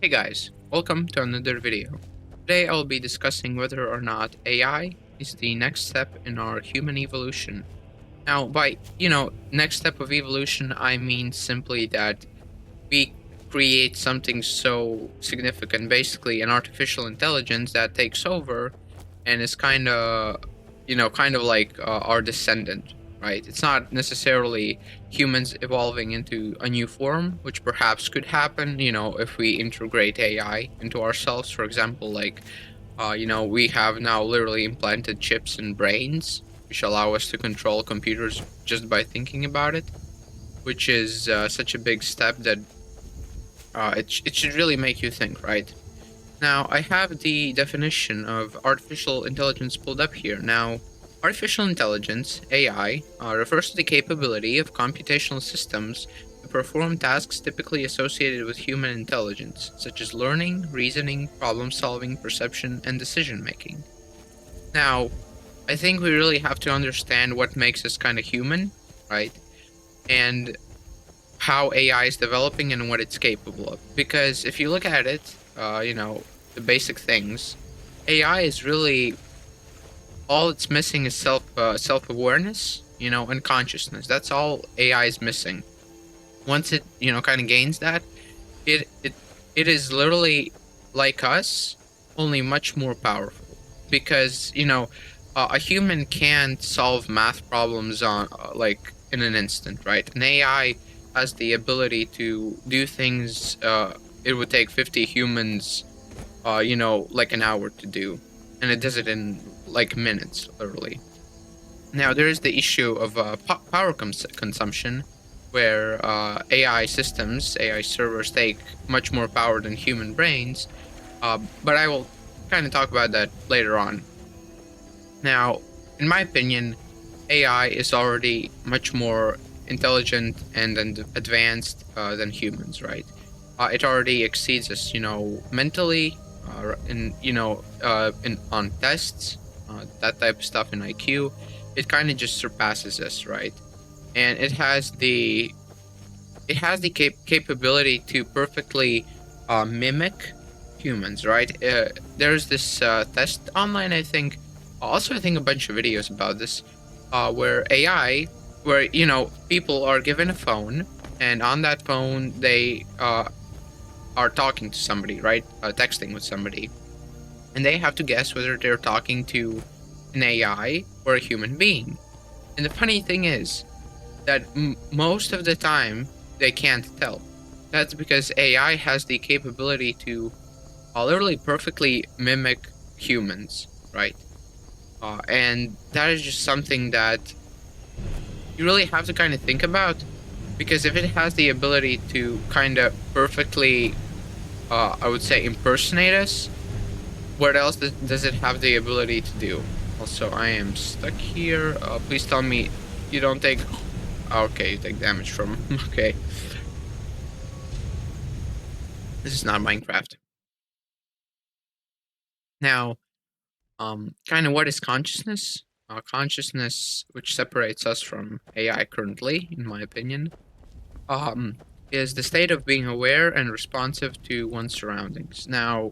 Hey guys, welcome to another video. Today I'll be discussing whether or not AI is the next step in our human evolution. Now, by, next step of evolution, I mean simply that we create something so significant, basically an artificial intelligence that takes over and is kind of like our descendant, right? It's not necessarily humans evolving into a new form, which perhaps could happen, if we integrate AI into ourselves. For example, like, we have now literally implanted chips in brains, which allow us to control computers just by thinking about it, which is such a big step that it should really make you think, right? Now, I have the definition of artificial intelligence pulled up here. Now, artificial intelligence, AI, refers to the capability of computational systems to perform tasks typically associated with human intelligence, such as learning, reasoning, problem solving, perception, and decision making. Now, I think we really have to understand what makes us kind of human, right? And how AI is developing and what it's capable of. Because if you look at it, the basic things, AI is really all it's missing is self awareness, and consciousness. That's all AI is missing. Once it kind of gains that, it it it is literally like us, only much more powerful. Because a human can't solve math problems on like in an instant, right? An AI has the ability to do things it would take 50 humans like an hour to do, and it does it in like minutes, literally. Now, there is the issue of power consumption, where AI systems, AI servers take much more power than human brains, but I will kind of talk about that later on. Now, in my opinion, AI is already much more intelligent and advanced than humans, right? It already exceeds us, mentally, in on tests, that type of stuff in IQ. It kind of just surpasses us, right? And it has the capability to perfectly mimic humans, right? There's this test online, I think. Also, I think a bunch of videos about this, where AI, where people are given a phone, and on that phone they are talking to somebody, right? Texting with somebody, and they have to guess whether they're talking to an AI or a human being. And the funny thing is that most of the time they can't tell. That's because AI has the capability to literally perfectly mimic humans, right? And that is just something that you really have to kind of think about, because if it has the ability to kind of perfectly, I would say, impersonate us, what else does it have the ability to do? Also, I am stuck here. Please tell me you don't take. Okay, you take damage from. Okay, this is not Minecraft. Now, kind of what is consciousness? Consciousness, which separates us from AI currently, in my opinion, um, is the state of being aware and responsive to one's surroundings. Now,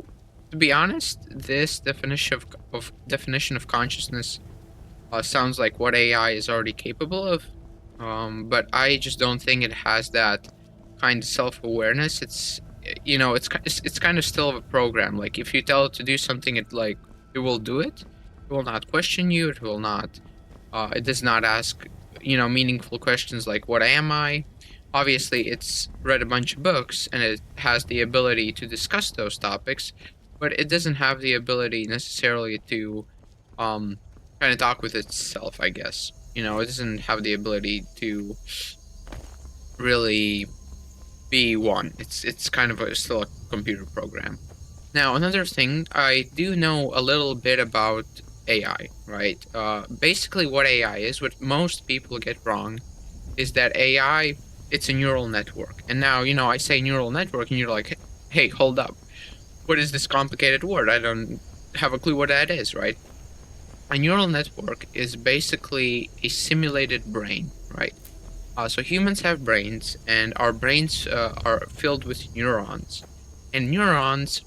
to be honest, this definition of consciousness sounds like what AI is already capable of, but I just don't think it has that kind of self-awareness. It's kind of still a program. Like if you tell it to do something, it will do it. It will not question you. It will not. It does not ask meaningful questions like what am I. Obviously, it's read a bunch of books and it has the ability to discuss those topics, but it doesn't have the ability necessarily to um kind of talk with itself, I guess. It doesn't have the ability to really be one. It's kind of still a computer program. Now, another thing, I do know a little bit about AI, right? Basically, what AI is, what most people get wrong, is that AI, it's a neural network. And now, I say neural network, and you're like, hey, hold up. What is this complicated word? I don't have a clue what that is, right? A neural network is basically a simulated brain, right? So humans have brains, and our brains are filled with neurons. And neurons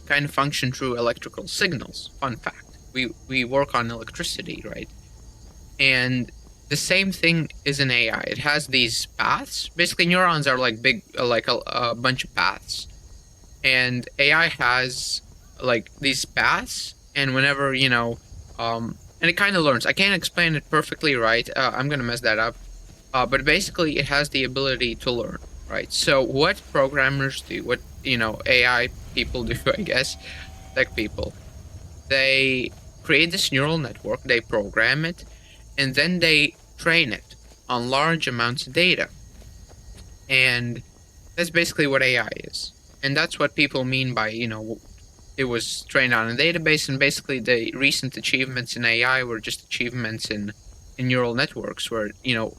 kind of function through electrical signals. Fun fact. We work on electricity, right? And the same thing is in AI. It has these paths. Basically, neurons are like big, like a bunch of paths, and AI has like these paths. And whenever and it kind of learns. I can't explain it perfectly, right? I'm gonna mess that up. But basically, it has the ability to learn, right? So what programmers do, what AI people do, I guess, tech people, they create this neural network, they program it, and then they train it on large amounts of data. And that's basically what AI is. And that's what people mean by, it was trained on a database. And basically, the recent achievements in AI were just achievements in neural networks, where,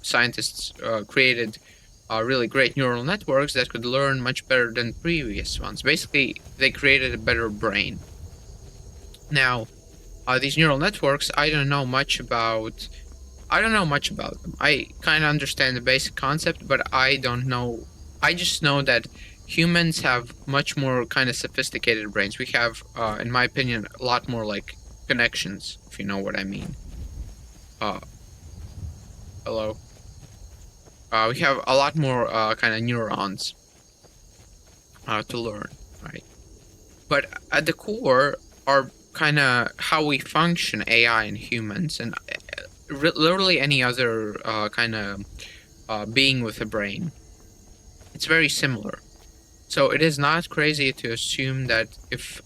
scientists created really great neural networks that could learn much better than previous ones. Basically, they created a better brain. Now, these neural networks, I don't know much about them. I kind of understand the basic concept, but I don't know. I just know that humans have much more kind of sophisticated brains. We have, in my opinion, a lot more like connections, if you know what I mean. Uh, Hello. We have a lot more kind of neurons to learn, right? But at the core are kind of how we function, AI and humans, and literally any other kind of being with a brain. It's very similar. So it is not crazy to assume that if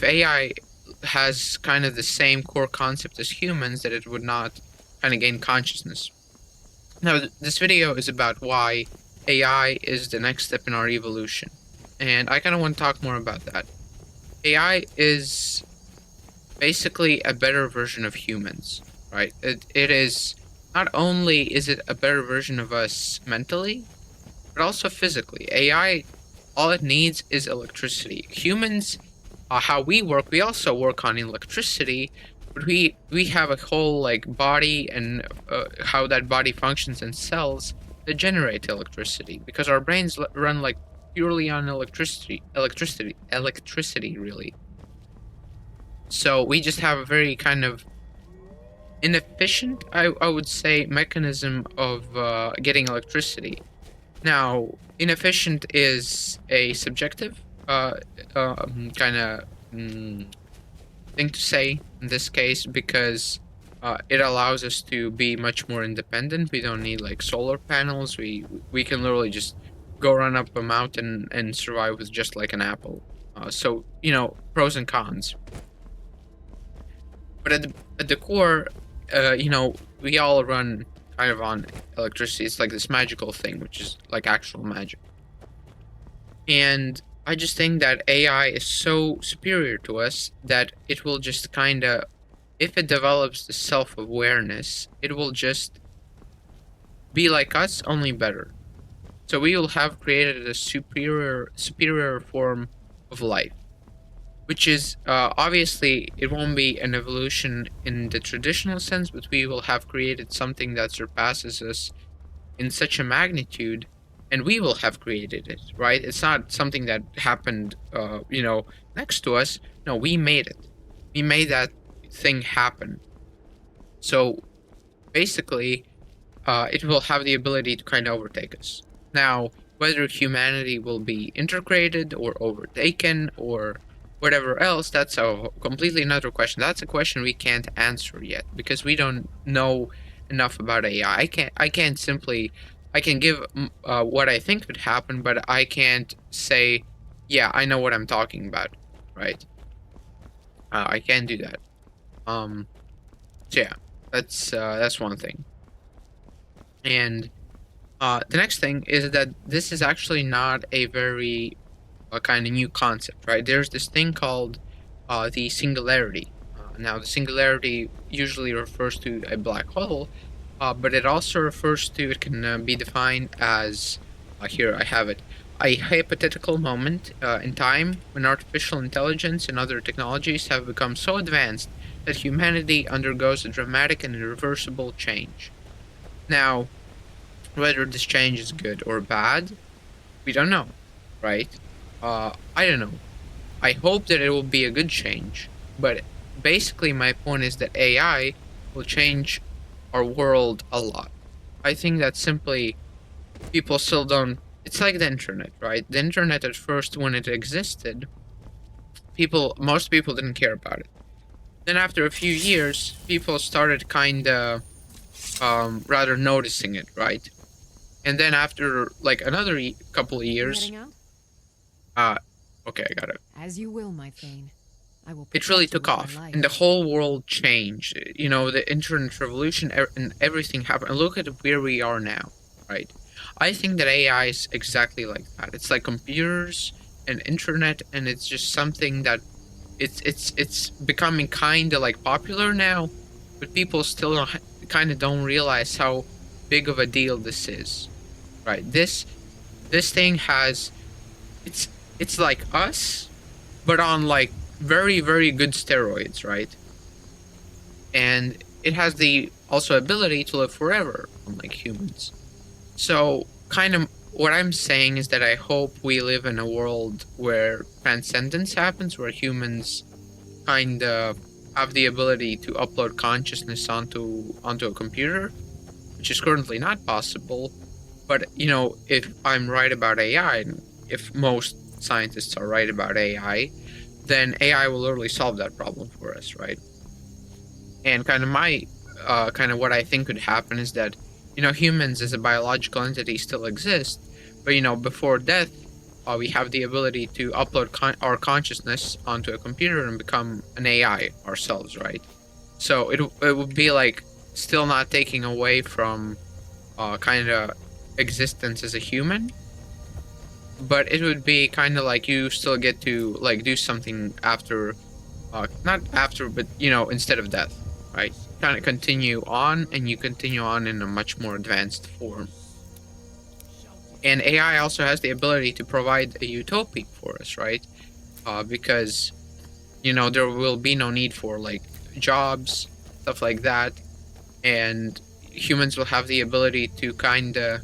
AI has kind of the same core concept as humans, that it would not kind of gain consciousness. Now, this video is about why AI is the next step in our evolution, and I kind of want to talk more about that. AI is basically a better version of humans, right? It is not only is it a better version of us mentally, but also physically. AI, all it needs is electricity. Humans, how we work, we also work on electricity, but we have a whole like body and how that body functions and cells that generate electricity, because our brains run like purely on electricity really. So we just have a very kind of inefficient, I would say, mechanism of getting electricity. Now, inefficient is a subjective kind of thing to say in this case, because it allows us to be much more independent. We don't need like solar panels. We can literally just go run up a mountain and survive with just like an apple. So pros and cons. But at the core, we all run kind of on electricity. It's like this magical thing, which is like actual magic. And I just think that AI is so superior to us that it will just kind of, if it develops the self-awareness, it will just be like us, only better. So we will have created a superior form of life, which is obviously it won't be an evolution in the traditional sense, but we will have created something that surpasses us in such a magnitude, and we will have created it, right? It's not something that happened next to us. No, we made it. We made that thing happen. So basically it will have the ability to kind of overtake us. Now, whether humanity will be integrated or overtaken or whatever else, that's a completely another question. That's a question we can't answer yet, because we don't know enough about AI. I can give what I think could happen, but I can't say, yeah, I know what I'm talking about, right? I can't do that. So yeah, that's one thing. And the next thing is that this is actually not a very kind of new concept, right? There's this thing called the singularity. Now, the singularity usually refers to a black hole, but it also refers to, it can be defined as, here I have it, a hypothetical moment in time when artificial intelligence and other technologies have become so advanced that humanity undergoes a dramatic and irreversible change. Now, whether this change is good or bad, we don't know. right? I don't know. I hope that it will be a good change, but basically my point is that AI will change our world a lot. I think that simply people still don't. It's like the internet, right? The internet at first, when it existed, most people didn't care about it. Then after a few years, people started kind of rather noticing it, right? And then after like another couple of You years, heading out? uh, okay, I got it. As you will, my Thane. I will It really protect you took with my off, and life. the whole world changed. You know, the internet revolution and everything happened. And look at where we are now, right? I think that AI is exactly like that. It's like computers and internet, and it's just something that it's becoming kind of like popular now, but people still kind of don't realize how big of a deal this is, right? This thing has it's it's like us, but on like very very good steroids, right? And it has the also ability to live forever, unlike humans. So kind of what I'm saying is that I hope we live in a world where transcendence happens, where humans kind of have the ability to upload consciousness onto a computer, which is currently not possible. But you know, if I'm right about AI, and if most scientists are right about AI, then AI will literally solve that problem for us, right? And kind of my kind of what I think could happen is that humans as a biological entity still exist, but before death, we have the ability to upload our consciousness onto a computer and become an AI ourselves, right? So it would be like still not taking away from kind of existence as a human, but it would be kind of like you still get to like do something after, not after, but instead of death, right? Kind of continue on, and you continue on in a much more advanced form. And AI also has the ability to provide a utopia for us, right? Because there will be no need for like jobs, stuff like that, and humans will have the ability to kind of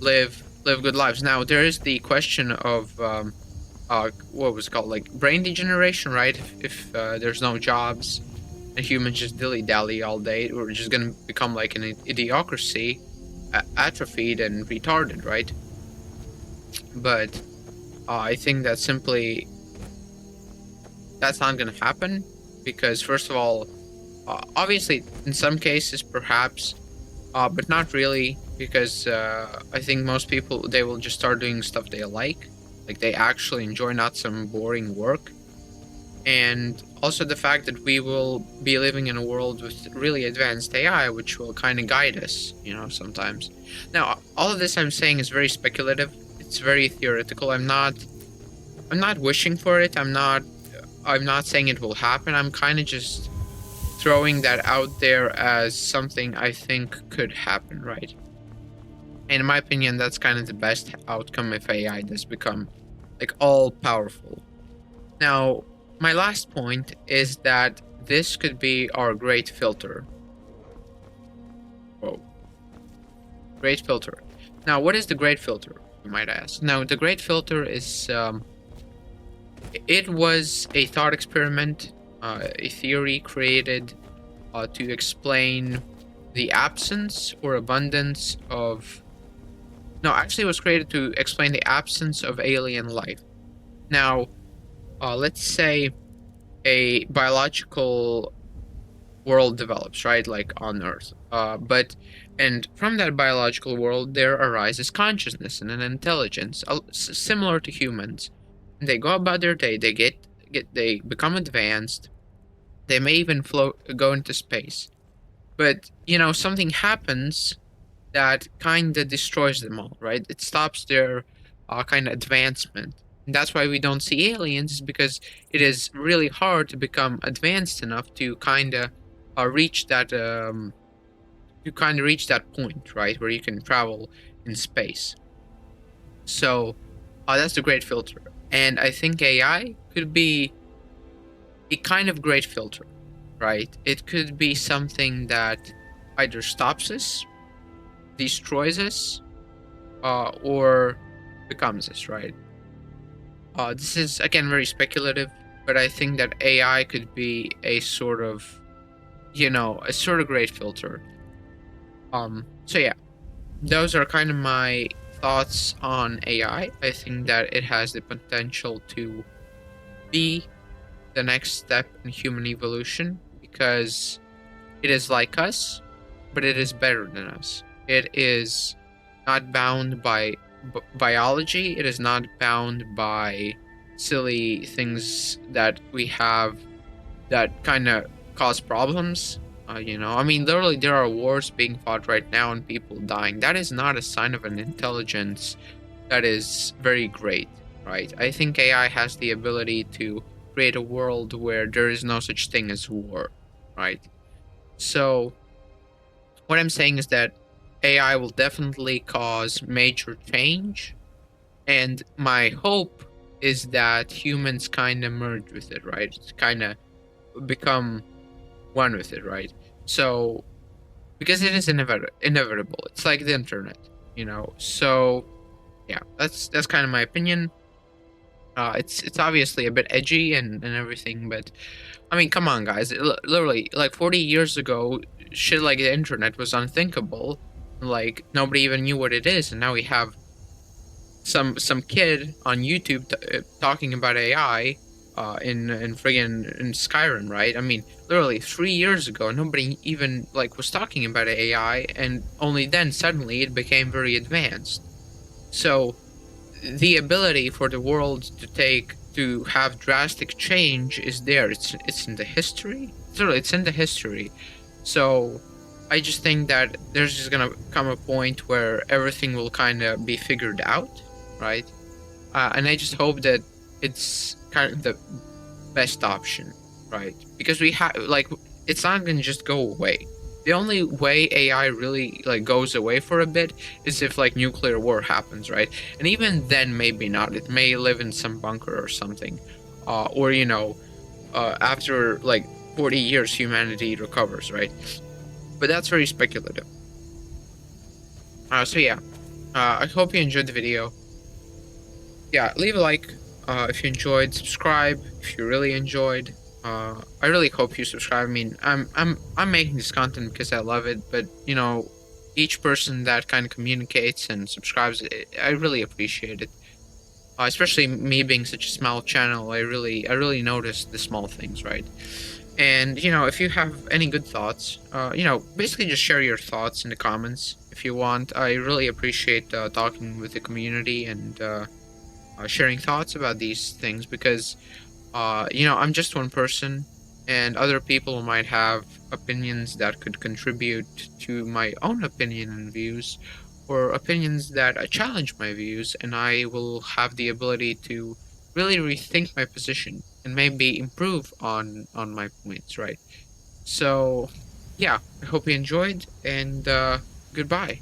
live good lives. Now there is the question of what was it called, like brain degeneration, right? If there's no jobs and humans just dilly dally all day, we're just gonna become like an idiocracy, atrophied and retarded, right? But I think that simply that's not gonna happen because first of all, obviously in some cases perhaps, but not really because I think most people they will just start doing stuff they like they actually enjoy, not some boring work. And also the fact that we will be living in a world with really advanced AI, which will kind of guide us, sometimes. Now, all of this I'm saying is very speculative. It's very theoretical. I'm not wishing for it. I'm not saying it will happen. I'm kind of just throwing that out there as something I think could happen, right? And in my opinion, that's kind of the best outcome if AI does become like all powerful. Now, my last point is that this could be our great filter. Whoa, great filter. Now, what is the great filter, you might ask? Now, the great filter is, it was a thought experiment, a theory created to explain the absence or abundance of. No, actually, it was created to explain the absence of alien life. Now, let's say a biological world develops, right? Like on Earth. And from that biological world, there arises consciousness and an intelligence, similar to humans. And they go about their day. They become advanced. They may even go into space. But something happens that kind of destroys them all, right? It stops their kind of advancement. And that's why we don't see aliens, is because it is really hard to become advanced enough to kind of reach that point, right, where you can travel in space. So that's the great filter, and I think AI could be a kind of great filter, right? It could be something that either stops us, destroys us, or becomes us, right? This is again very speculative, but I think that AI could be a sort of, a sort of great filter. So yeah, those are kind of my thoughts on AI. I think that it has the potential to be the next step in human evolution because it is like us, but it is better than us. It is not bound by biology. It is not bound by silly things that we have that kind of cause problems. I mean, literally, there are wars being fought right now and people dying. That is not a sign of an intelligence that is very great, right? I think AI has the ability to create a world where there is no such thing as war, right? So, what I'm saying is that AI will definitely cause major change, and my hope is that humans kind of merge with it, right? Kind of become one with it, right? So, because it is inevitable, it's like the internet. So, yeah, that's kind of my opinion. It's obviously a bit edgy and everything, but I mean, come on, guys. Literally, like 40 years ago, shit like the internet was unthinkable. Like nobody even knew what it is, and now we have some kid on YouTube talking about AI, in friggin' in Skyrim, right? I mean, literally 3 years ago, nobody even like was talking about AI, and only then suddenly it became very advanced. So the ability for the world to have drastic change is there. It's in the history. It's in the history. So I just think that there's just gonna come a point where everything will kind of be figured out, right? And I just hope that it's kind of the best option, right? Because we have like it's not gonna just go away. The only way AI really like goes away for a bit is if like nuclear war happens, right? And even then, maybe not. It may live in some bunker or something, or after like 40 years, humanity recovers, right? But that's very speculative. So yeah, I hope you enjoyed the video. Yeah, leave a like if you enjoyed. Subscribe if you really enjoyed. I really hope you subscribe. I mean, I'm making this content because I love it, but each person that kind of communicates and subscribes, I really appreciate it. Especially me being such a small channel, I really notice the small things, right? And if you have any good thoughts, basically just share your thoughts in the comments if you want. I really appreciate talking with the community and sharing thoughts about these things because I'm just one person, and other people might have opinions that could contribute to my own opinion and views, or opinions that challenge my views, and I will have the ability to really rethink my position and maybe improve on my points, right? So, yeah, I hope you enjoyed, and goodbye.